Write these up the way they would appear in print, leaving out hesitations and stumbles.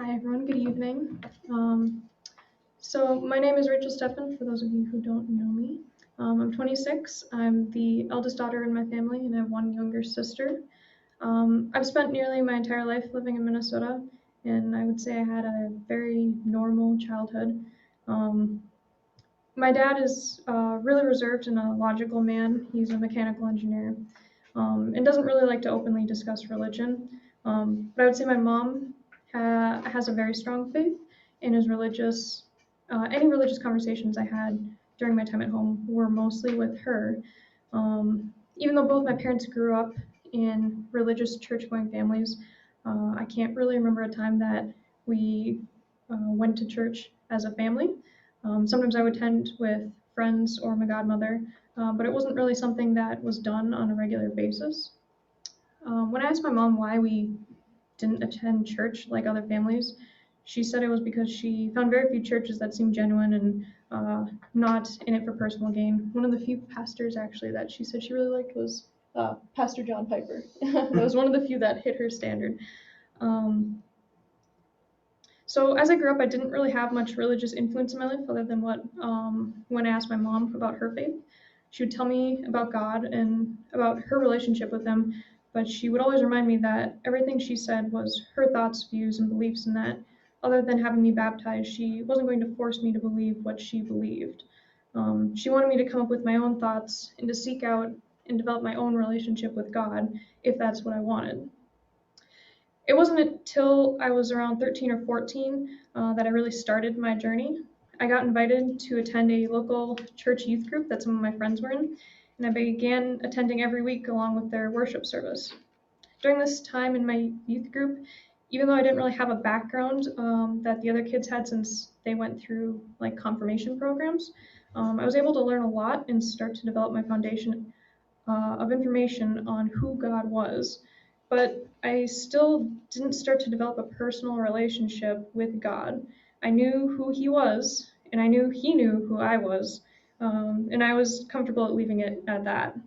Hi everyone, good evening. So my name is Stephan, for those of you who don't know me. I'm 26, I'm the eldest daughter in my family, and I have one younger sister. I've spent nearly my entire life living in Minnesota, and I would say I had a very normal childhood. My dad is really reserved and a logical man. He's a mechanical engineer, and doesn't really like to openly discuss religion. But I would say my mom has a very strong faith and is religious. Any religious conversations I had during my time at home were mostly with her. Even though both my parents grew up in religious church-going families, I can't really remember a time that we went to church as a family. Sometimes I would attend with friends or my godmother, but it wasn't really something that was done on a regular basis. When I asked my mom why we didn't attend church like other families, she said it was because she found very few churches that seemed genuine and not in it for personal gain. One of the few pastors actually that she said she really liked was Pastor John Piper. That was one of the few that hit her standard. So as I grew up, I didn't really have much religious influence in my life other than when I asked my mom about her faith. She would tell me about God and about her relationship with him, but she would always remind me that everything she said was her thoughts, views, and beliefs, and that other than having me baptized, she wasn't going to force me to believe what she believed. She wanted me to come up with my own thoughts and to seek out and develop my own relationship with God if that's what I wanted. It wasn't until I was around 13 or 14 that I really started my journey. I got invited to attend a local church youth group that some of my friends were in, and I began attending every week along with their worship service. During this time in my youth group, even though I didn't really have a background that the other kids had since they went through like confirmation programs, I was able to learn a lot and start to develop my foundation of information on who God was. But I still didn't start to develop a personal relationship with God. I knew who he was, and I knew he knew who I was, and I was comfortable at leaving it at that.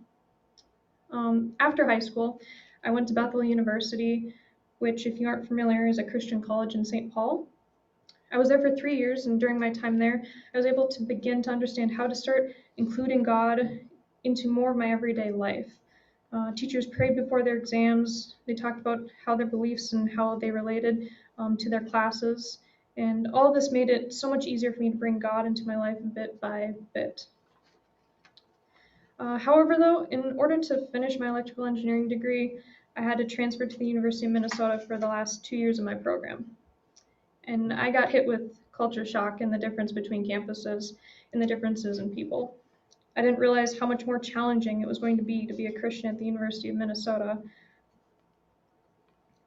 After high school, I went to Bethel University, which, if you aren't familiar, is a Christian college in St. Paul. I was there for 3 years, and during my time there, I was able to begin to understand how to start including God into more of my everyday life. Teachers prayed before their exams. They talked about how their beliefs and how they related to their classes. And all of this made it so much easier for me to bring God into my life bit by bit. However, though, in order to finish my electrical engineering degree, I had to transfer to the University of Minnesota for the last 2 years of my program. And I got hit with culture shock and the difference between campuses and the differences in people. I didn't realize how much more challenging it was going to be a Christian at the University of Minnesota.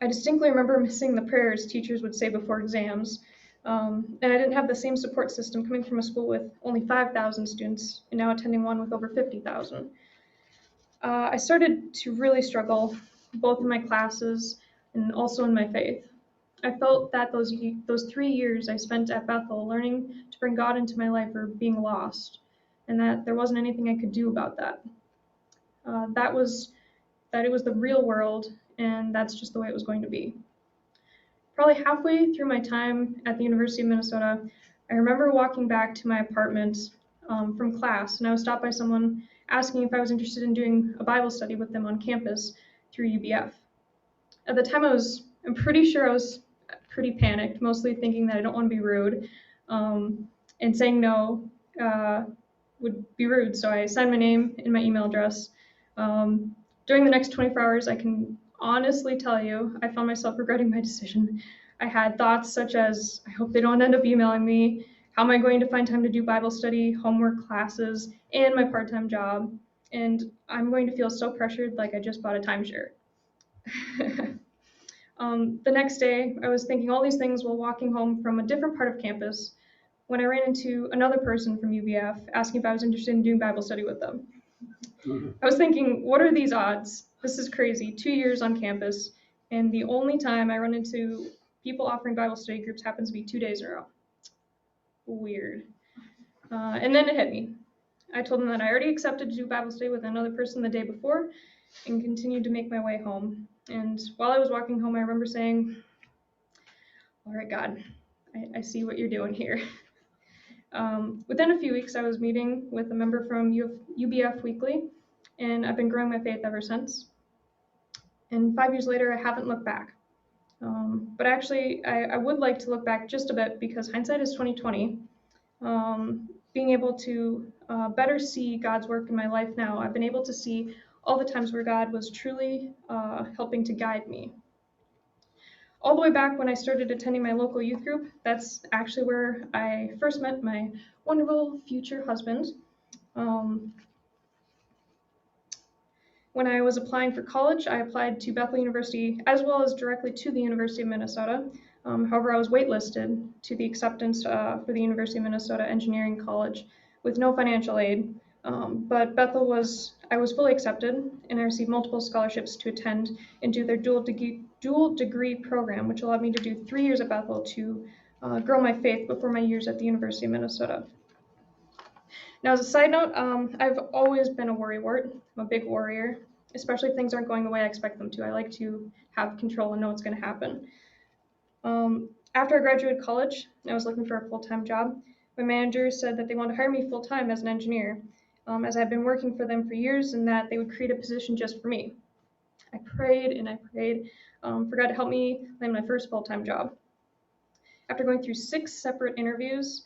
I distinctly remember missing the prayers teachers would say before exams, and I didn't have the same support system coming from a school with only 5,000 students and now attending one with over 50,000. I started to really struggle, both in my classes and also in my faith. I felt that those 3 years I spent at Bethel learning to bring God into my life were being lost, and that there wasn't anything I could do about that. That it was the real world, and that's just the way it was going to be. Probably halfway through my time at the University of Minnesota, I remember walking back to my apartment from class, and I was stopped by someone asking if I was interested in doing a Bible study with them on campus through UBF. At the time, I'm pretty sure I was pretty panicked, mostly thinking that I don't want to be rude, and saying no would be rude. So I signed my name and my email address. During the next 24 hours, I can honestly tell you, I found myself regretting my decision. I had thoughts such as, I hope they don't end up emailing me. How am I going to find time to do Bible study, homework, classes, and my part-time job? And I'm going to feel so pressured like I just bought a timeshare. The next day, I was thinking all these things while walking home from a different part of campus when I ran into another person from UBF asking if I was interested in doing Bible study with them. I was thinking, what are these odds? This is crazy. 2 years on campus, and the only time I run into people offering Bible study groups happens to be 2 days in a row. Weird. And then it hit me. I told them that I already accepted to do Bible study with another person the day before and continued to make my way home. And while I was walking home, I remember saying, All right, God, I see what you're doing here. Within a few weeks, I was meeting with a member from UBF weekly, and I've been growing my faith ever since. And 5 years later, I haven't looked back. But actually, I would like to look back just a bit because hindsight is 2020. Being able to better see God's work in my life now, I've been able to see all the times where God was truly helping to guide me. All the way back when I started attending my local youth group, that's actually where I first met my wonderful future husband. When I was applying for college, I applied to Bethel University as well as directly to the University of Minnesota. However, I was waitlisted to the acceptance for the University of Minnesota Engineering College with no financial aid. But Bethel I was fully accepted, and I received multiple scholarships to attend and do their dual degree program, which allowed me to do 3 years at Bethel to grow my faith before my years at the University of Minnesota. Now, as a side note, I've always been a worrywart. I'm a big worrier, especially if things aren't going the way I expect them to. I like to have control and know what's going to happen. After I graduated college, I was looking for a full-time job. My manager said that they wanted to hire me full-time as an engineer, as I had been working for them for years, and that they would create a position just for me. I prayed and I prayed for God to help me land my first full-time job. After going through 6 separate interviews,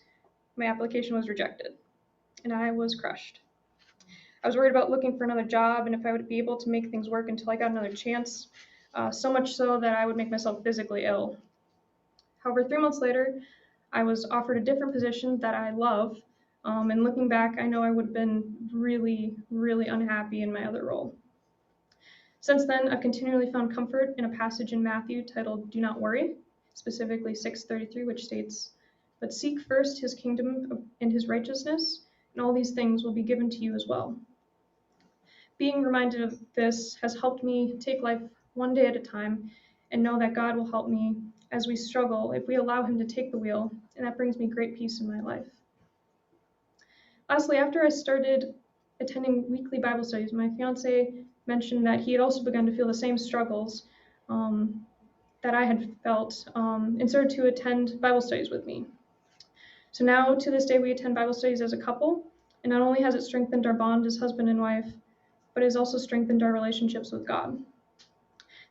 my application was rejected, and I was crushed. I was worried about looking for another job and if I would be able to make things work until I got another chance, so much so that I would make myself physically ill. However, 3 months later, I was offered a different position that I love, and looking back, I know I would have been really, really unhappy in my other role. Since then, I've continually found comfort in a passage in Matthew titled "Do Not Worry," specifically 6:33, which states, "But seek first his kingdom and his righteousness, and all these things will be given to you as well." Being reminded of this has helped me take life one day at a time and know that God will help me as we struggle if we allow him to take the wheel, and that brings me great peace in my life. Lastly, after I started attending weekly Bible studies, my fiance mentioned that he had also begun to feel the same struggles that I had felt and started to attend Bible studies with me. So now, to this day, we attend Bible studies as a couple, and not only has it strengthened our bond as husband and wife, but it has also strengthened our relationships with God.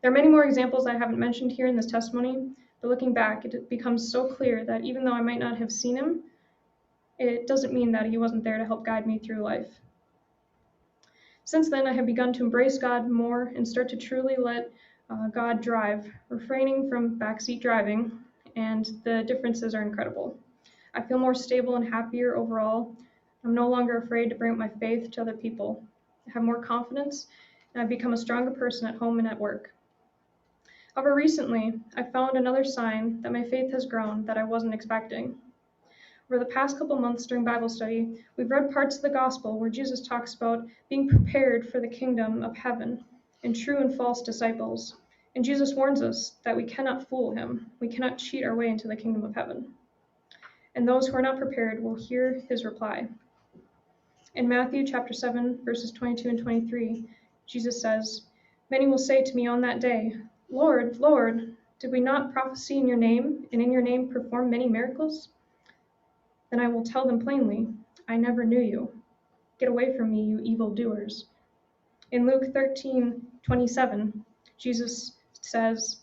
There are many more examples I haven't mentioned here in this testimony, but looking back, it becomes so clear that even though I might not have seen him, it doesn't mean that he wasn't there to help guide me through life. Since then, I have begun to embrace God more and start to truly let God drive, refraining from backseat driving, and the differences are incredible. I feel more stable and happier overall. I'm no longer afraid to bring up my faith to other people. I have more confidence, and I've become a stronger person at home and at work. However, recently, I found another sign that my faith has grown that I wasn't expecting. Over the past couple months during Bible study, we've read parts of the gospel where Jesus talks about being prepared for the kingdom of heaven and true and false disciples. And Jesus warns us that we cannot fool him. We cannot cheat our way into the kingdom of heaven. And those who are not prepared will hear his reply. In Matthew chapter 7, verses 22 and 23, Jesus says, "Many will say to me on that day, 'Lord, Lord, did we not prophesy in your name, and in your name perform many miracles?' Then I will tell them plainly, 'I never knew you. Get away from me, you evildoers.'" In Luke 13:27, Jesus says,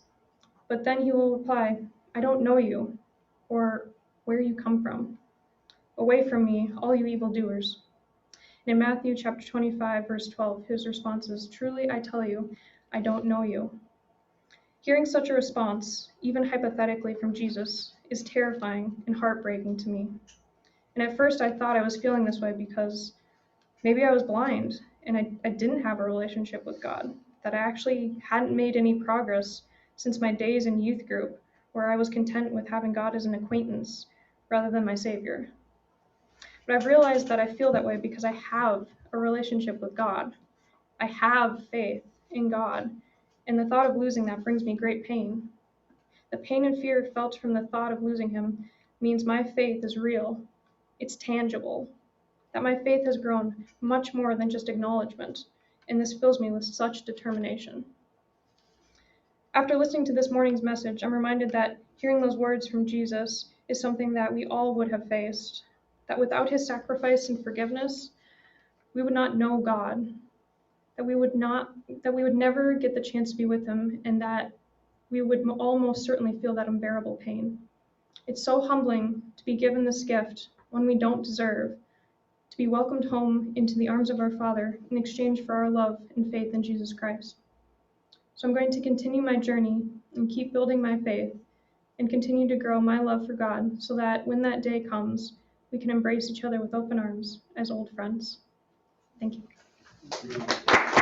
"But then he will reply, 'I don't know you, or where you come from. Away from me, all you evildoers.'" And in Matthew chapter 25, verse 12, his response is, "Truly I tell you, I don't know you." Hearing such a response, even hypothetically from Jesus, is terrifying and heartbreaking to me. And at first I thought I was feeling this way because maybe I was blind and I didn't have a relationship with God, that I actually hadn't made any progress since my days in youth group, where I was content with having God as an acquaintance rather than my Savior. But I've realized that I feel that way because I have a relationship with God. I have faith in God, and the thought of losing that brings me great pain. The pain and fear felt from the thought of losing him means my faith is real. It's tangible. That my faith has grown much more than just acknowledgement, and this fills me with such determination. After listening to this morning's message, I'm reminded that Hearing those words from Jesus is something that we all would have faced, that without his sacrifice and forgiveness, we would not know God, that we would never get the chance to be with him, and that we would almost certainly feel that unbearable pain. It's so humbling to be given this gift, one we don't deserve, to be welcomed home into the arms of our Father in exchange for our love and faith in Jesus Christ. So I'm going to continue my journey and keep building my faith and continue to grow my love for God so that when that day comes, we can embrace each other with open arms as old friends. Thank you.